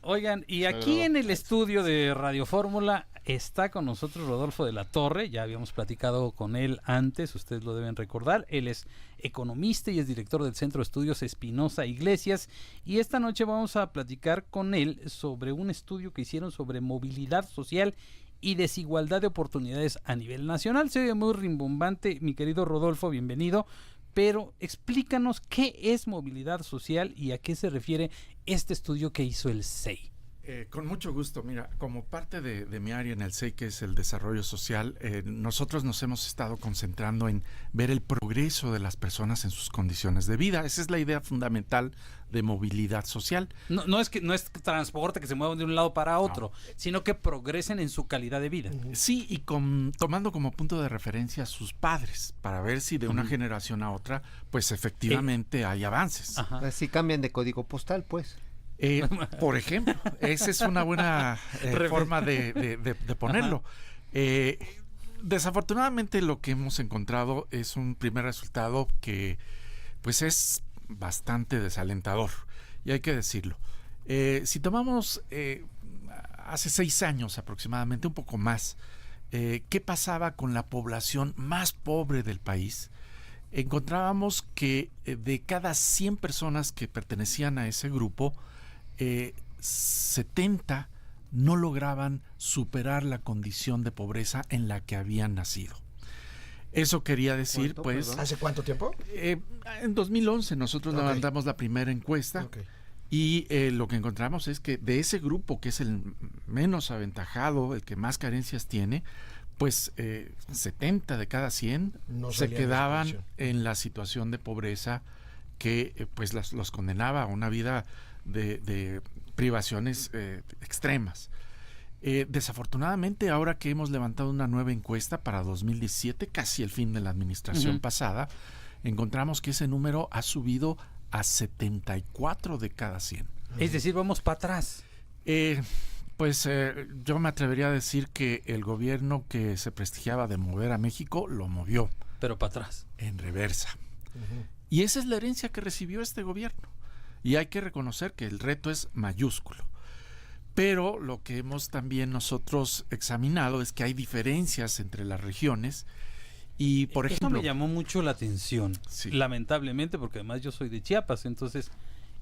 Oigan, y aquí en el estudio de Radio Fórmula está con nosotros Rodolfo de la Torre. Ya habíamos platicado con él antes, ustedes lo deben recordar. Él es economista y es director del Centro de Estudios Espinosa Iglesias. Y esta noche vamos a platicar con él sobre un estudio que hicieron sobre movilidad social y desigualdad de oportunidades a nivel nacional. Se oye muy rimbombante, mi querido Rodolfo, bienvenido. Pero explícanos qué es movilidad social y a qué se refiere este estudio que hizo el CEI. Con mucho gusto. Mira, como parte de mi área en el CEI, que es el desarrollo social, nosotros nos hemos estado concentrando en ver el progreso de las personas en sus condiciones de vida. Esa es la idea fundamental de movilidad social. No es transporte que se muevan de un lado para otro, sino que progresen en su calidad de vida. Sí, y tomando como punto de referencia a sus padres, para ver si de una generación a otra, pues efectivamente hay avances. Así cambian de código postal, pues. Por ejemplo, esa es una buena forma de ponerlo. Desafortunadamente lo que hemos encontrado es un primer resultado que pues es bastante desalentador, y hay que decirlo. Si tomamos hace 6 años aproximadamente, un poco más, ¿qué pasaba con la población más pobre del país? Encontrábamos que de cada 100 personas que pertenecían a ese grupo, 70 no lograban superar la condición de pobreza en la que habían nacido. Eso quería decir, pues... ¿Hace cuánto tiempo? En 2011 nosotros levantamos la primera encuesta y lo que encontramos es que de ese grupo, que es el menos aventajado, el que más carencias tiene, pues 70 de cada 100 se quedaban en la situación de pobreza que pues los condenaba a una vida de privaciones extremas. Desafortunadamente, ahora que hemos levantado una nueva encuesta para 2017, casi el fin de la administración pasada, encontramos que ese número ha subido a 74 de cada 100. Es decir, vamos para atrás. Yo me atrevería a decir que el gobierno que se prestigiaba de mover a México lo movió. Pero para atrás. En reversa. Y esa es la herencia que recibió este gobierno. Y hay que reconocer que el reto es mayúsculo. Pero lo que hemos también nosotros examinado es que hay diferencias entre las regiones. Y por ejemplo, me llamó mucho la atención, sí, lamentablemente, porque además yo soy de Chiapas, entonces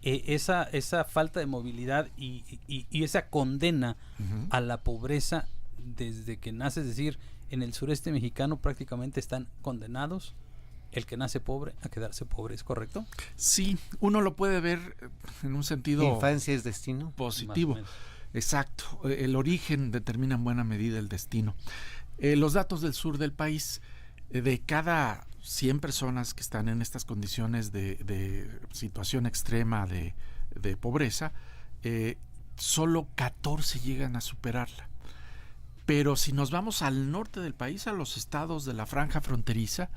esa falta de movilidad y esa condena a la pobreza desde que nace, es decir, en el sureste mexicano prácticamente están condenados el que nace pobre a quedarse pobre, ¿es correcto? Sí, uno lo puede ver en un sentido... Infancia es destino. Positivo. Exacto. El origen determina en buena medida el destino. Los datos del sur del país, de cada 100 personas que están en estas condiciones de situación extrema de pobreza, solo 14 llegan a superarla. Pero si nos vamos al norte del país, a los estados de la franja fronteriza,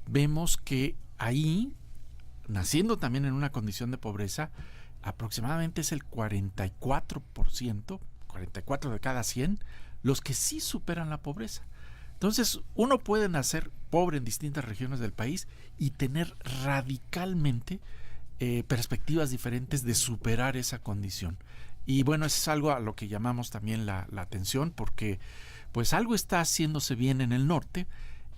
vemos que ahí, naciendo también en una condición de pobreza, aproximadamente es el 44%, 44 de cada 100, los que sí superan la pobreza. Entonces, uno puede nacer pobre en distintas regiones del país y tener radicalmente perspectivas diferentes de superar esa condición. Y bueno, eso es algo a lo que llamamos también la atención, porque pues algo está haciéndose bien en el norte.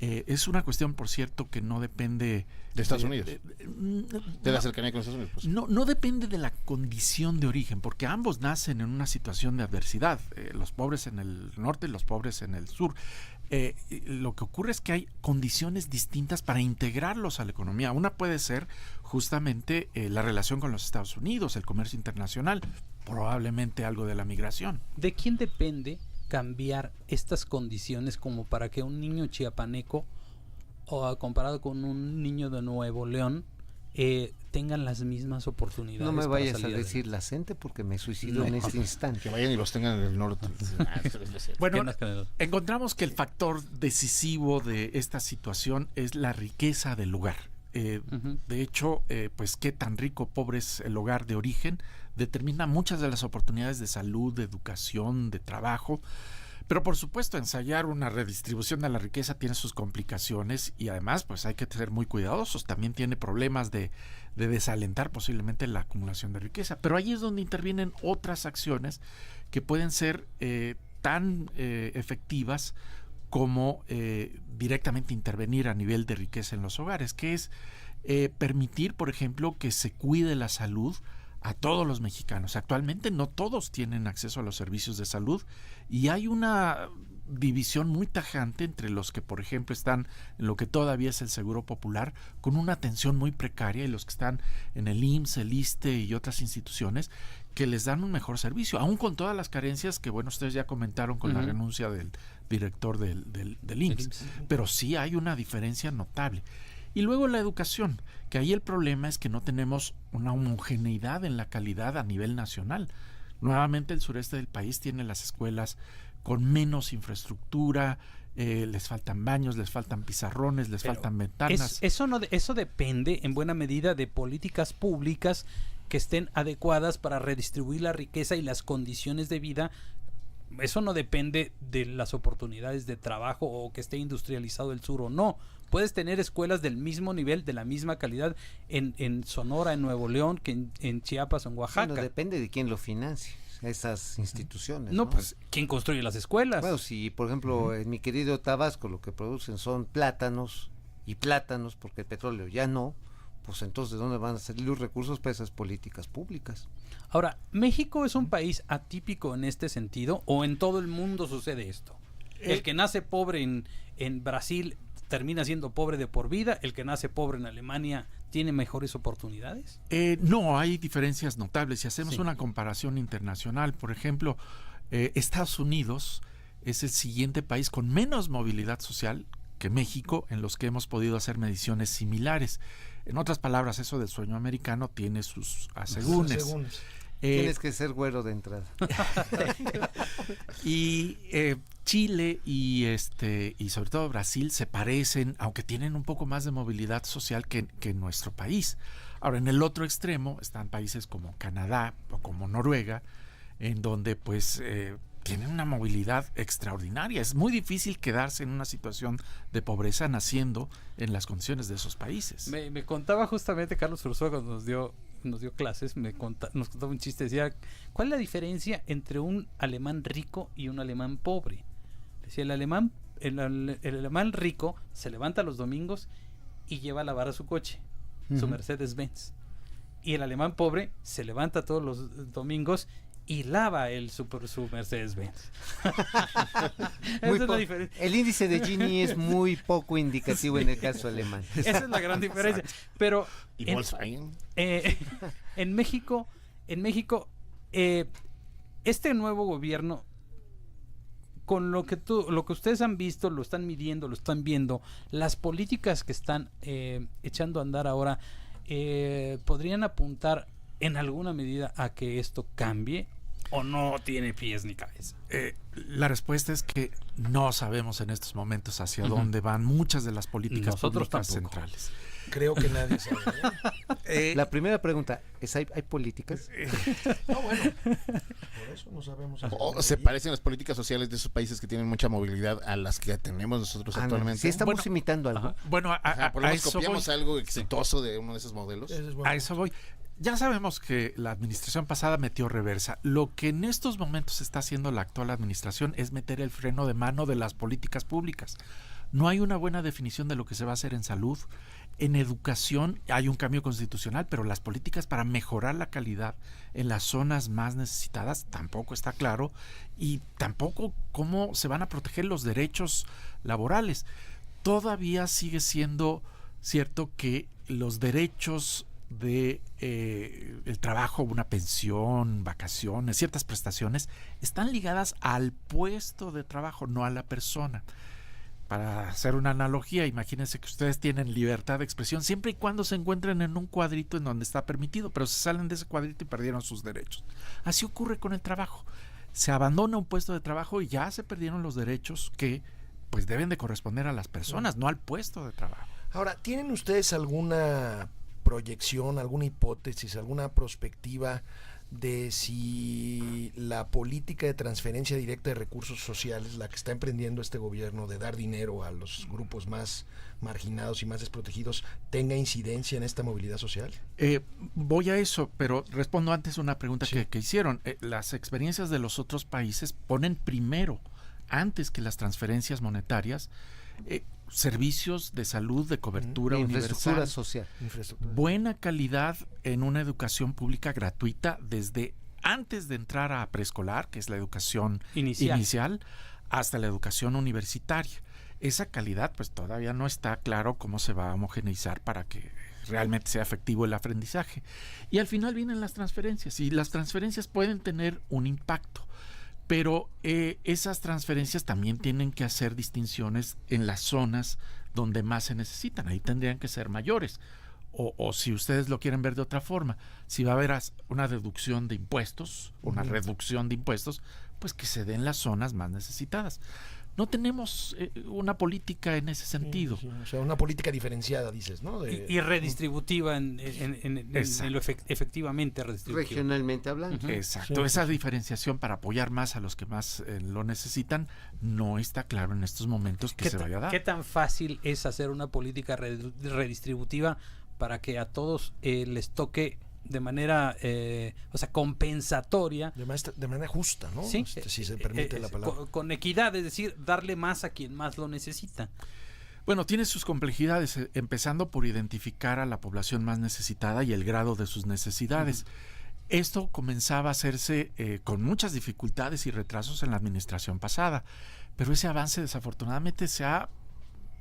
Es una cuestión, por cierto, que no depende de Estados Unidos, de la cercanía con Estados Unidos. Pues. No depende de la condición de origen, porque ambos nacen en una situación de adversidad, los pobres en el norte y los pobres en el sur. Lo que ocurre es que hay condiciones distintas para integrarlos a la economía. Una puede ser justamente la relación con los Estados Unidos, el comercio internacional, probablemente algo de la migración. ¿De quién depende cambiar estas condiciones como para que un niño chiapaneco o comparado con un niño de Nuevo León tengan las mismas oportunidades? No me vayas a decir la gente porque me suicido en este instante. Que vayan y los tengan en el norte. Bueno, encontramos que el factor decisivo de esta situación es la riqueza del lugar. De hecho, pues qué tan rico o pobre es el hogar de origen determina muchas de las oportunidades de salud, de educación, de trabajo, Pero por supuesto, ensayar una redistribución de la riqueza tiene sus complicaciones y además pues hay que ser muy cuidadosos. También tiene problemas de desalentar posiblemente la acumulación de riqueza. Pero ahí es donde intervienen otras acciones que pueden ser tan efectivas como directamente intervenir a nivel de riqueza en los hogares, que es permitir, por ejemplo, que se cuide la salud a todos los mexicanos. Actualmente no todos tienen acceso a los servicios de salud y hay una división muy tajante entre los que, por ejemplo, están en lo que todavía es el Seguro Popular con una atención muy precaria y los que están en el IMSS, el ISSSTE y otras instituciones que les dan un mejor servicio, aún con todas las carencias que, bueno, ustedes ya comentaron con la renuncia del director del IMSS, pero sí hay una diferencia notable. Y luego la educación, que ahí el problema es que no tenemos una homogeneidad en la calidad a nivel nacional. Nuevamente el sureste del país tiene las escuelas con menos infraestructura, les faltan baños, les faltan pizarrones, les faltan ventanas. Eso depende en buena medida de políticas públicas que estén adecuadas para redistribuir la riqueza y las condiciones de vida. Eso no depende de las oportunidades de trabajo o que esté industrializado el sur o no. Puedes tener escuelas del mismo nivel, de la misma calidad en Sonora, en Nuevo León, que en Chiapas o en Oaxaca. Bueno, depende de quién lo financie, esas instituciones. No, pues, ¿quién construye las escuelas? Bueno, si por ejemplo en mi querido Tabasco lo que producen son plátanos, porque el petróleo ya no, pues entonces ¿de dónde van a salir los recursos para esas políticas públicas? Ahora, ¿México es un país atípico en este sentido o en todo el mundo sucede esto? El que nace pobre en Brasil termina siendo pobre de por vida, el que nace pobre en Alemania tiene mejores oportunidades. No, hay diferencias notables. Si hacemos una comparación internacional, por ejemplo, Estados Unidos es el siguiente país con menos movilidad social que México, en los que hemos podido hacer mediciones similares. En otras palabras, eso del sueño americano tiene sus asegúnes. Tienes que ser güero de entrada. Y Chile y sobre todo Brasil se parecen, aunque tienen un poco más de movilidad social que nuestro país. Ahora, en el otro extremo están países como Canadá o como Noruega, en donde pues tienen una movilidad extraordinaria. Es muy difícil quedarse en una situación de pobreza naciendo en las condiciones de esos países. Me contaba justamente Carlos Ursúa cuando nos dio clases, nos contaba un chiste, decía, ¿cuál es la diferencia entre un alemán rico y un alemán pobre? Decía, el alemán rico se levanta los domingos y lleva a lavar a su coche, su Mercedes-Benz. Y el alemán pobre se levanta todos los domingos y lava su Mercedes-Benz. Esa es la diferencia. El índice de Gini es muy poco indicativo en el caso alemán. Esa es la gran diferencia. Pero ¿Y Volkswagen? En México, este nuevo gobierno, con lo que ustedes han visto, lo están midiendo, lo están viendo, las políticas que están echando a andar ahora, podrían apuntar en alguna medida a que esto cambie, o no tiene pies ni cabeza. La respuesta es que no sabemos en estos momentos hacia dónde van muchas de las políticas públicas centrales. Creo que nadie sabe. La primera pregunta es, ¿hay políticas? No, bueno, por eso no sabemos. ¿O se parecen las políticas sociales de esos países que tienen mucha movilidad a las que tenemos nosotros actualmente? Sí, estamos imitando algo. Bueno, por lo menos copiamos algo exitoso de uno de esos modelos. A eso voy. Ya sabemos que la administración pasada metió reversa. Lo que en estos momentos está haciendo la actual administración es meter el freno de mano de las políticas públicas. No hay una buena definición de lo que se va a hacer en salud. En educación hay un cambio constitucional, pero las políticas para mejorar la calidad en las zonas más necesitadas tampoco está claro, y tampoco cómo se van a proteger los derechos laborales. Todavía sigue siendo cierto que los derechos de el trabajo, una pensión, vacaciones, ciertas prestaciones, están ligadas al puesto de trabajo, no a la persona. Para hacer una analogía, imagínense que ustedes tienen libertad de expresión siempre y cuando se encuentren en un cuadrito en donde está permitido, pero se salen de ese cuadrito y perdieron sus derechos. Así ocurre con el trabajo. Se abandona un puesto de trabajo y ya se perdieron los derechos que pues deben de corresponder a las personas, no al puesto de trabajo. Ahora, ¿tienen ustedes alguna proyección, alguna hipótesis, alguna perspectiva de si la política de transferencia directa de recursos sociales, la que está emprendiendo este gobierno de dar dinero a los grupos más marginados y más desprotegidos, tenga incidencia en esta movilidad social? Voy a eso, pero respondo antes una pregunta Sí. que hicieron. Las experiencias de los otros países ponen primero, antes que las transferencias monetarias, servicios de salud, de cobertura Infraestructura universal, social. Infraestructura. buena calidad en una educación pública gratuita desde antes de entrar a preescolar, que es la educación inicial, hasta la educación universitaria. Esa calidad pues todavía no está claro cómo se va a homogeneizar para que realmente sea efectivo el aprendizaje. Y al final vienen las transferencias, y las transferencias pueden tener un impacto, pero esas transferencias también tienen que hacer distinciones en las zonas donde más se necesitan. Ahí tendrían que ser mayores. O si ustedes lo quieren ver de otra forma, si va a haber una deducción de impuestos, una reducción de impuestos, pues que se den las zonas más necesitadas. No tenemos una política en ese sentido. Sí, o sea, una política diferenciada, dices, ¿no? Y redistributiva en lo efectivamente redistributiva. Regionalmente hablando. Exacto, Sí, esa diferenciación para apoyar más a los que más lo necesitan no está claro en estos momentos que se vaya a dar. ¿Qué tan fácil es hacer una política redistributiva para que a todos les toque de manera compensatoria? De manera justa, ¿no? Sí, Si se permite la palabra. con equidad, es decir, darle más a quien más lo necesita. Bueno, tiene sus complejidades, empezando por identificar a la población más necesitada y el grado de sus necesidades. Esto comenzaba a hacerse con muchas dificultades y retrasos en la administración pasada, pero ese avance desafortunadamente se ha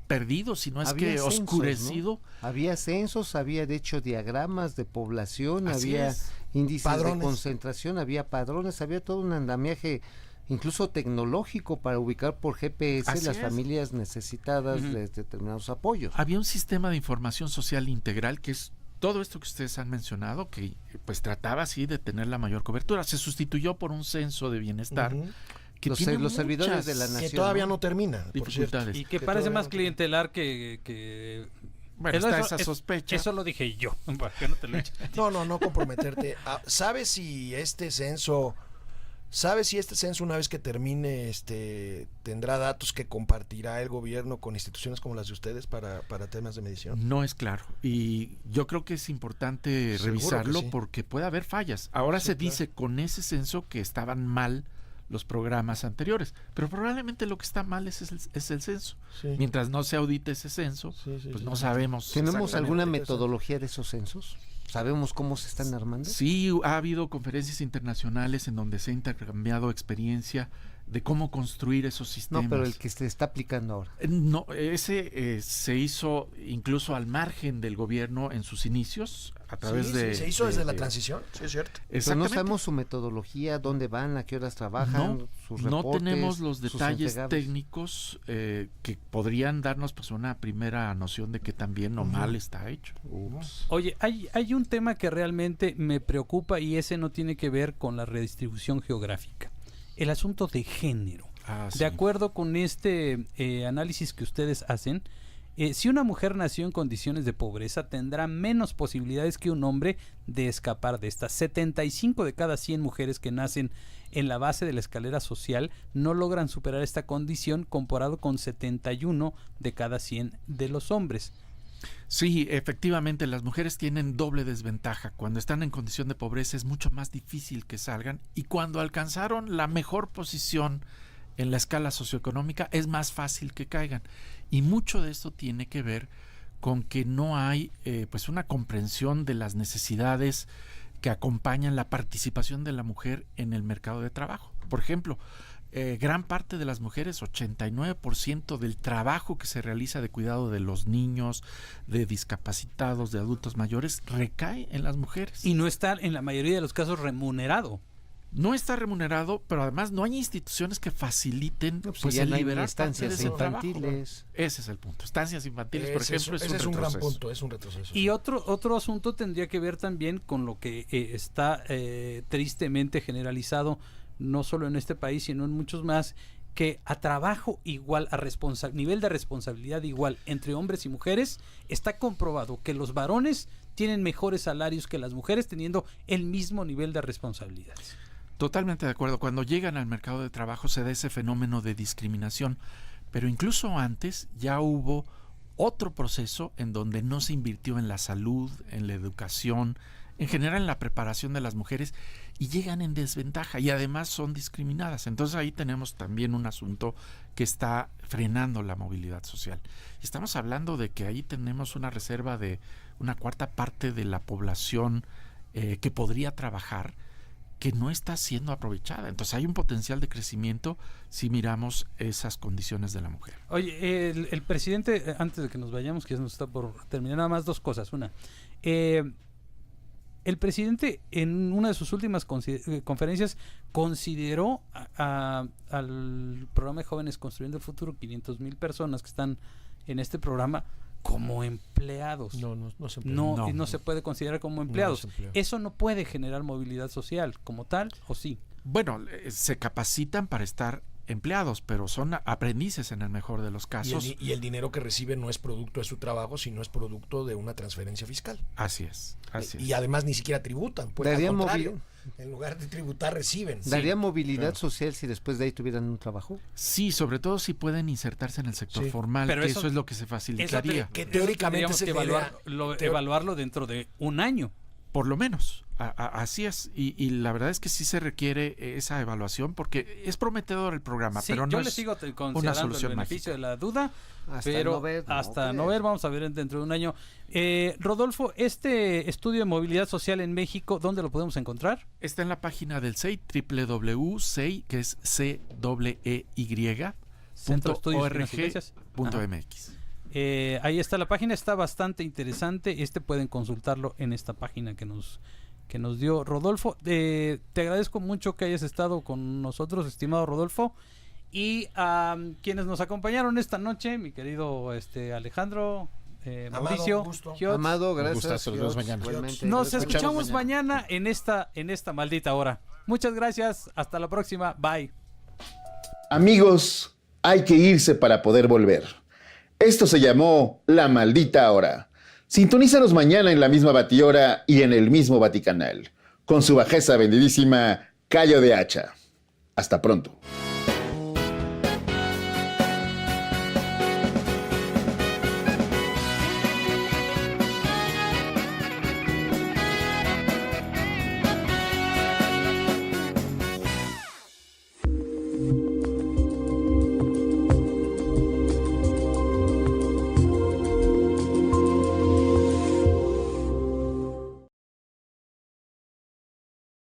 perdido, si no es Había que censos, oscurecido. ¿no? Había censos, había de hecho diagramas de población, Así había es. índices Padrones. de concentración, había padrones, había todo un andamiaje incluso tecnológico para ubicar por GPS Así las es. familias necesitadas Ujú. de determinados apoyos. Había un sistema de información social integral que es todo esto que ustedes han mencionado, que pues trataba así de tener la mayor cobertura. Se sustituyó por un censo de bienestar Ujú. que Los tiene servidores muchas de la Que nación, todavía ¿no? no termina, por cierto. dificultades. Y que Que parece todavía más no te- clientelar que Bueno, Eso- está eso- esa sospecha. Eso lo dije yo, para que no te lo eches. No comprometerte. ¿Sabes si este censo una vez que termine tendrá datos que compartirá el gobierno con instituciones como las de ustedes para temas de medición? No es claro. Y yo creo que es importante Seguro revisarlo que sí. porque puede haber fallas. Ahora Sí, se claro. dice con ese censo que estaban mal los programas anteriores, pero probablemente lo que está mal es el censo. Sí. Mientras no se audite ese censo, Sí, sí, pues sí. no sabemos. ¿Tenemos exactamente. alguna eso. metodología de esos censos? ¿Sabemos cómo se están armando? Sí, ha habido conferencias internacionales en donde se ha intercambiado experiencia de cómo construir esos sistemas. No, pero el que se está aplicando ahora. No, ese se hizo incluso al margen del gobierno en sus inicios, a través Sí, de... se hizo desde la de- transición, sí es cierto. Pero no Exactamente. sabemos su metodología, dónde van, a qué horas trabajan, No, sus no reportes, tenemos los sus detalles entregables. técnicos que podrían darnos pues una primera noción de que tan bien o mal está hecho. Oye, hay un tema que realmente me preocupa y ese no tiene que ver con la redistribución geográfica. El asunto de género. Sí. De acuerdo con este análisis que ustedes hacen, si una mujer nació en condiciones de pobreza, tendrá menos posibilidades que un hombre de escapar de estas. 75 de cada 100 mujeres que nacen en la base de la escalera social no logran superar esta condición, comparado con 71 de cada 100 de los hombres. Sí, efectivamente, las mujeres tienen doble desventaja. Cuando están en condición de pobreza es mucho más difícil que salgan, y cuando alcanzaron la mejor posición en la escala socioeconómica es más fácil que caigan. Y mucho de esto tiene que ver con que no hay pues una comprensión de las necesidades que acompañan la participación de la mujer en el mercado de trabajo. Por ejemplo, gran parte de las mujeres, 89% del trabajo que se realiza de cuidado de los niños, de discapacitados, de adultos mayores, recae en las mujeres. Y no está en la mayoría de los casos remunerado. No está remunerado, pero además no hay instituciones que faciliten No, pues, pues ya el no hay ni liberar parte de estancias ese trabajo. infantiles. Ese es el punto. Estancias infantiles, por ejemplo, ese es un gran retroceso. punto, es un retroceso. Y otro asunto tendría que ver también con lo que está tristemente generalizado, no solo en este país, sino en muchos más, que a trabajo igual, a nivel de responsabilidad igual entre hombres y mujeres, está comprobado que los varones tienen mejores salarios que las mujeres teniendo el mismo nivel de responsabilidades. Totalmente de acuerdo. Cuando llegan al mercado de trabajo se da ese fenómeno de discriminación, pero incluso antes ya hubo otro proceso en donde no se invirtió en la salud, en la educación, en general en la preparación de las mujeres, y llegan en desventaja y además son discriminadas. Entonces ahí tenemos también un asunto que está frenando la movilidad social. Estamos hablando de que ahí tenemos una reserva de una cuarta parte de la población que podría trabajar, que no está siendo aprovechada. Entonces hay un potencial de crecimiento si miramos esas condiciones de la mujer. Oye, el presidente, antes de que nos vayamos, que ya nos está por terminar, nada más dos cosas. Una, el presidente en una de sus últimas conferencias consideró al programa de Jóvenes Construyendo el Futuro, 500,000 personas que están en este programa, como empleados. No se puede considerar como empleados. Eso no puede generar movilidad social como tal, ¿o sí? Bueno, se capacitan para estar empleados, pero son aprendices en el mejor de los casos. Y el dinero que reciben no es producto de su trabajo, sino es producto de una transferencia fiscal. Así es. Y además ni siquiera tributan, pues al contrario, en lugar de tributar reciben. ¿Daría movilidad social si después de ahí tuvieran un trabajo? Sí, sobre todo si pueden insertarse en el sector formal, pero eso es lo que se facilitaría. Que teóricamente se evaluarlo dentro de un año. Por lo menos, así es. Y la verdad es que sí se requiere esa evaluación porque es prometedor el programa, sí, pero no yo es le sigo una considerando solución el beneficio mágica. de la duda, pero hasta no ver, vamos a ver dentro de un año. Rodolfo, este estudio de movilidad social en México, ¿dónde lo podemos encontrar? Está en la página del CEI, www.cey, que es CEY.org.mx. Ahí está la página, está bastante interesante. Pueden consultarlo en esta página que nos dio Rodolfo. Te agradezco mucho que hayas estado con nosotros, estimado Rodolfo. Y a quienes nos acompañaron esta noche, mi querido Alejandro, Mauricio, Amado, gracias. Nos escuchamos mañana en esta maldita hora. Muchas gracias, hasta la próxima, bye. Amigos, hay que irse para poder volver. Esto se llamó La Maldita Hora. Sintonízanos mañana en la misma batihora y en el mismo Vaticanal, con su bajeza bendidísima Cayo de Hacha. Hasta pronto.